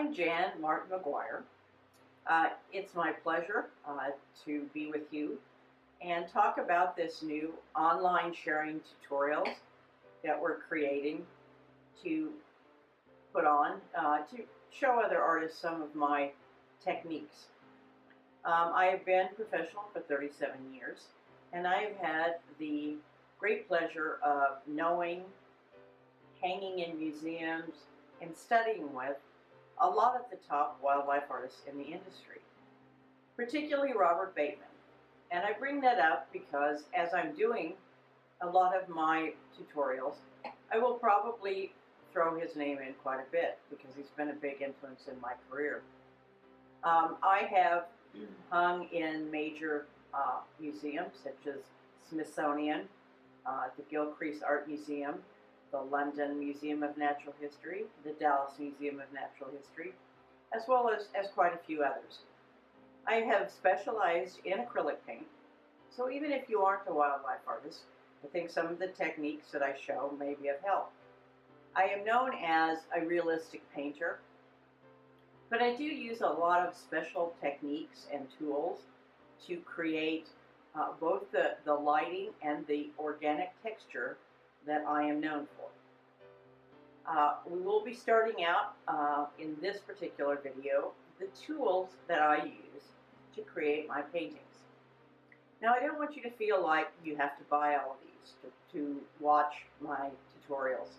I'm Martin McGuire. It's my pleasure to be with you and talk about this new online sharing tutorials that we're creating to put on to show other artists some of my techniques. I have been professional for 37 years, and I have had the great pleasure of knowing, hanging in museums, and studying with a lot of the top wildlife artists in the industry, particularly Robert Bateman. And I bring that up because as I'm doing a lot of my tutorials, I will probably throw his name in quite a bit because he's been a big influence in my career. I have hung in major museums such as Smithsonian, the Gilcrease Art Museum, the London Museum of Natural History, the Dallas Museum of Natural History, as well as quite a few others. I have specialized in acrylic paint, so even if you aren't a wildlife artist, I think some of the techniques that I show may be of help. I am known as a realistic painter, but I do use a lot of special techniques and tools to create both the lighting and the organic texture that I am known for. We will be starting out in this particular video the tools that I use to create my paintings. Now, I don't want you to feel like you have to buy all of these to watch my tutorials.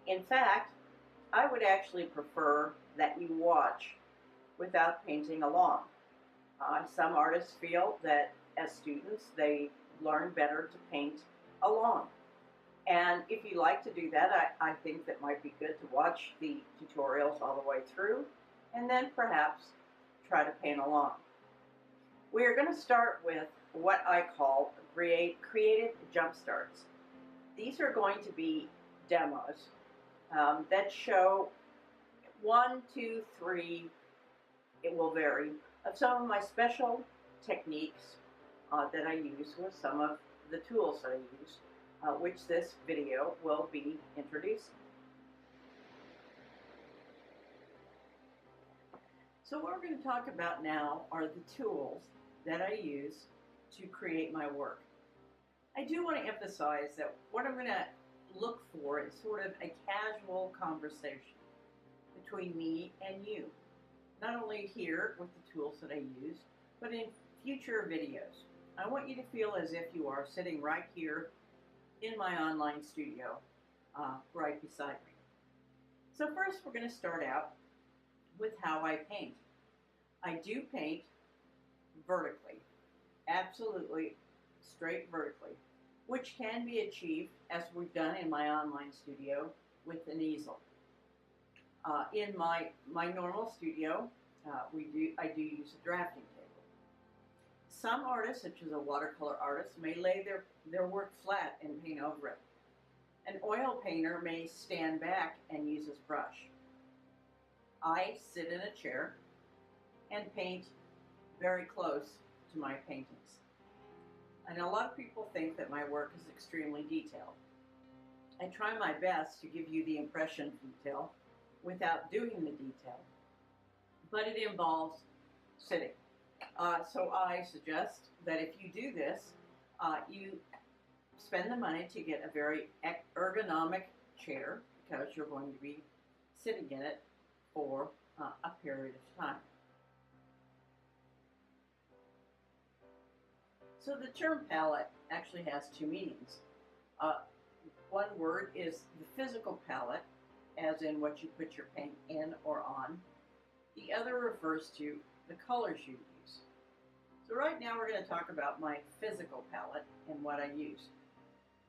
In fact, I would actually prefer that you watch without painting along. Some artists feel that as students they learn better to paint along. And if you like to do that, I think that might be good to watch the tutorials all the way through and then perhaps try to paint along. We are going to start with what I call creative jump starts. These are going to be demos that show 1, 2, 3, it will vary, of some of my special techniques that I use with some of the tools that I use, which this video will be introducing. So what we're going to talk about now are the tools that I use to create my work. I do want to emphasize that what I'm going to look for is sort of a casual conversation between me and you, not only here with the tools that I use, but in future videos. I want you to feel as if you are sitting right here in my online studio, right beside me. So first we're going to start out with how I paint. I do paint vertically, absolutely straight vertically, which can be achieved as we've done in my online studio with an easel. In my normal studio, I do use a drafting table. Some artists, such as a watercolor artist, may lay their work flat and paint over it. An oil painter may stand back and use his brush. I sit in a chair and paint very close to my paintings. And a lot of people think that my work is extremely detailed. I try my best to give you the impression of detail without doing the detail, but it involves sitting. So I suggest that if you do this, you spend the money to get a very ergonomic chair because you're going to be sitting in it for a period of time. So the term palette actually has two meanings. One word is the physical palette, as in what you put your paint in or on. The other refers to the colors you use. So right now we're going to talk about my physical palette and what I use.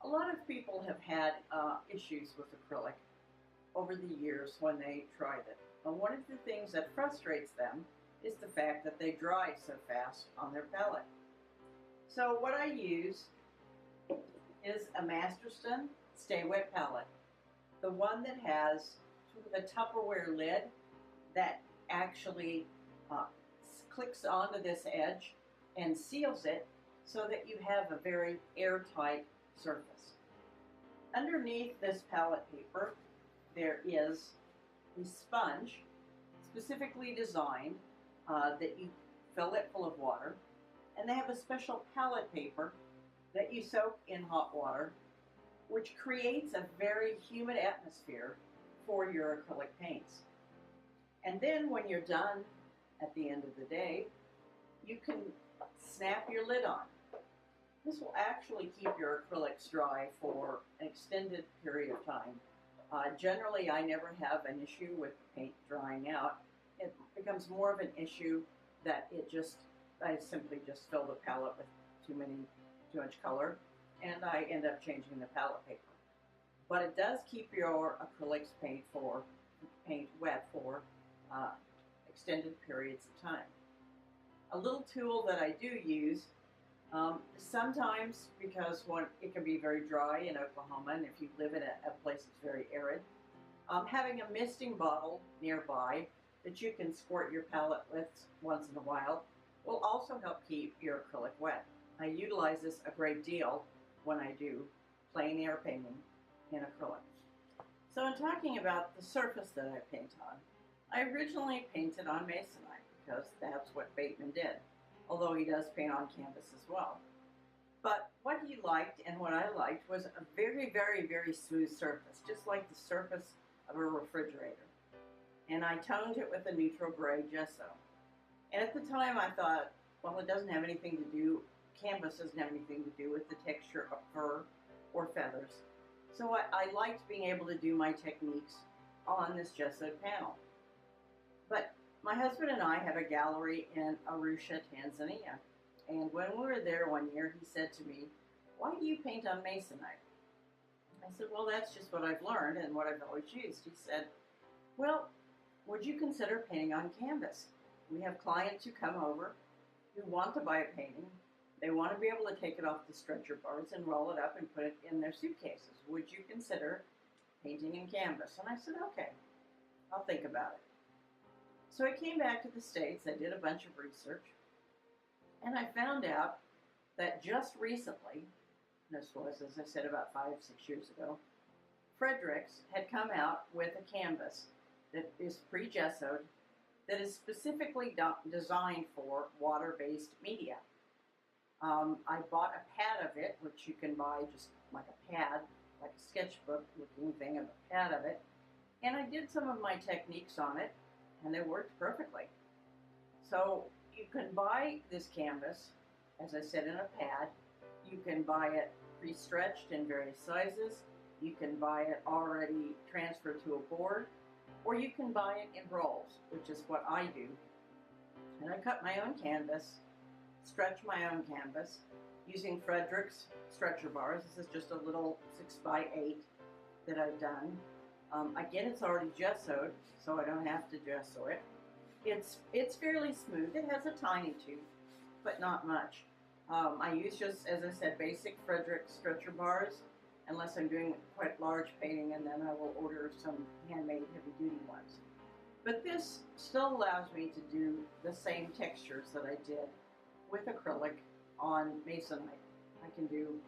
A lot of people have had issues with acrylic over the years when they tried it. And one of the things that frustrates them is the fact that they dry so fast on their palette. So what I use is a Masterston Stay Wet palette. The one that has sort of a Tupperware lid that actually clicks onto this edge and seals it so that you have a very airtight surface. Underneath this palette paper there is a sponge specifically designed that you fill it full of water, and they have a special palette paper that you soak in hot water, which creates a very humid atmosphere for your acrylic paints. And then when you're done at the end of the day, you can snap your lid on. This will actually keep your acrylics dry for an extended period of time. Generally, I never have an issue with paint drying out. It becomes more of an issue that I simply just fill the palette with too much color, and I end up changing the palette paper. But it does keep your acrylics paint wet for extended periods of time. A little tool that I do use, sometimes because it can be very dry in Oklahoma, and if you live in a place that's very arid, having a misting bottle nearby that you can squirt your palette with once in a while will also help keep your acrylic wet. I utilize this a great deal when I do plein air painting in acrylic. So in talking about the surface that I paint on, I originally painted on masonite because that's what Bateman did, although he does paint on canvas as well. But what he liked and what I liked was a very, very, very smooth surface, just like the surface of a refrigerator. And I toned it with a neutral gray gesso. And at the time I thought, well, it doesn't have anything to do, canvas doesn't have anything to do with the texture of fur or feathers. So I liked being able to do my techniques on this gessoed panel. But my husband and I have a gallery in Arusha, Tanzania. And when we were there one year, he said to me, "Why do you paint on masonite?" I said, "Well, that's just what I've learned and what I've always used." He said, "Well, would you consider painting on canvas? We have clients who come over who want to buy a painting. They want to be able to take it off the stretcher bars and roll it up and put it in their suitcases. Would you consider painting in canvas?" And I said, "Okay, I'll think about it." So I came back to the States, I did a bunch of research, and I found out that just recently, this was, as I said, about 5-6 years ago, Fredericks had come out with a canvas that is pre-gessoed that is specifically designed for water-based media. I bought a pad of it, which you can buy just like a pad, like a sketchbook looking thing of a pad of it, and I did some of my techniques on it, and they worked perfectly. So you can buy this canvas, as I said, in a pad. You can buy it pre-stretched in various sizes. You can buy it already transferred to a board, or you can buy it in rolls, which is what I do. And I cut my own canvas, stretch my own canvas using Fredericks stretcher bars. This is just a little 6x8 that I've done. Again, it's already gessoed, so I don't have to gesso it. It's fairly smooth. It has a tiny tooth, but not much. I use just, as I said, basic Fredericks stretcher bars, unless I'm doing quite large painting, and then I will order some handmade heavy-duty ones. But this still allows me to do the same textures that I did with acrylic on masonite. I can do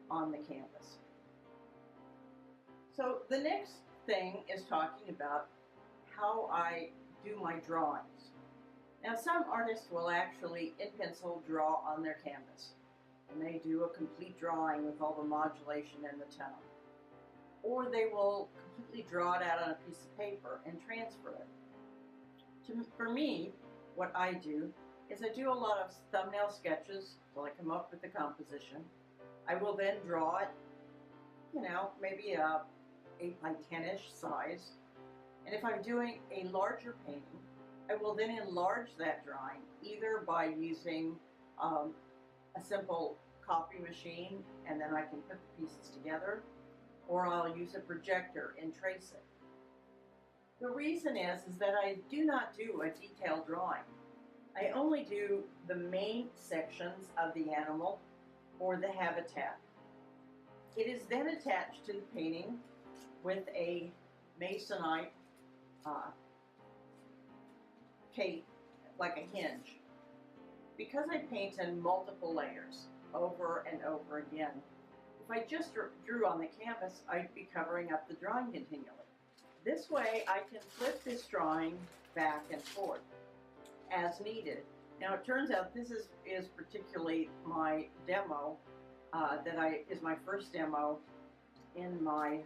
on the canvas. So the next thing is talking about how I do my drawings. Now, some artists will actually in pencil draw on their canvas, and they do a complete drawing with all the modulation and the tone. Or they will completely draw it out on a piece of paper and transfer it. For me, what I do is I do a lot of thumbnail sketches till I come up with the composition. I will then draw it, maybe a 8x10-ish size. And if I'm doing a larger painting, I will then enlarge that drawing either by using a simple copy machine, and then I can put the pieces together, or I'll use a projector and trace it. The reason is that I do not do a detailed drawing. I only do the main sections of the animal or the habitat. It is then attached to the painting with a masonite cape, like a hinge. Because I paint in multiple layers over and over again, if I just drew on the canvas, I'd be covering up the drawing continually. This way I can flip this drawing back and forth as needed. Now it turns out this is particularly my demo is my first demo in my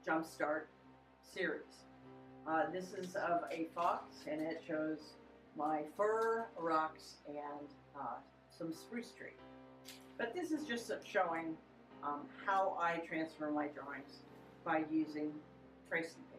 Jumpstart series. This is of a fox, and it shows my fir, rocks, and some spruce tree. But this is just showing how I transfer my drawings by using tracing paper.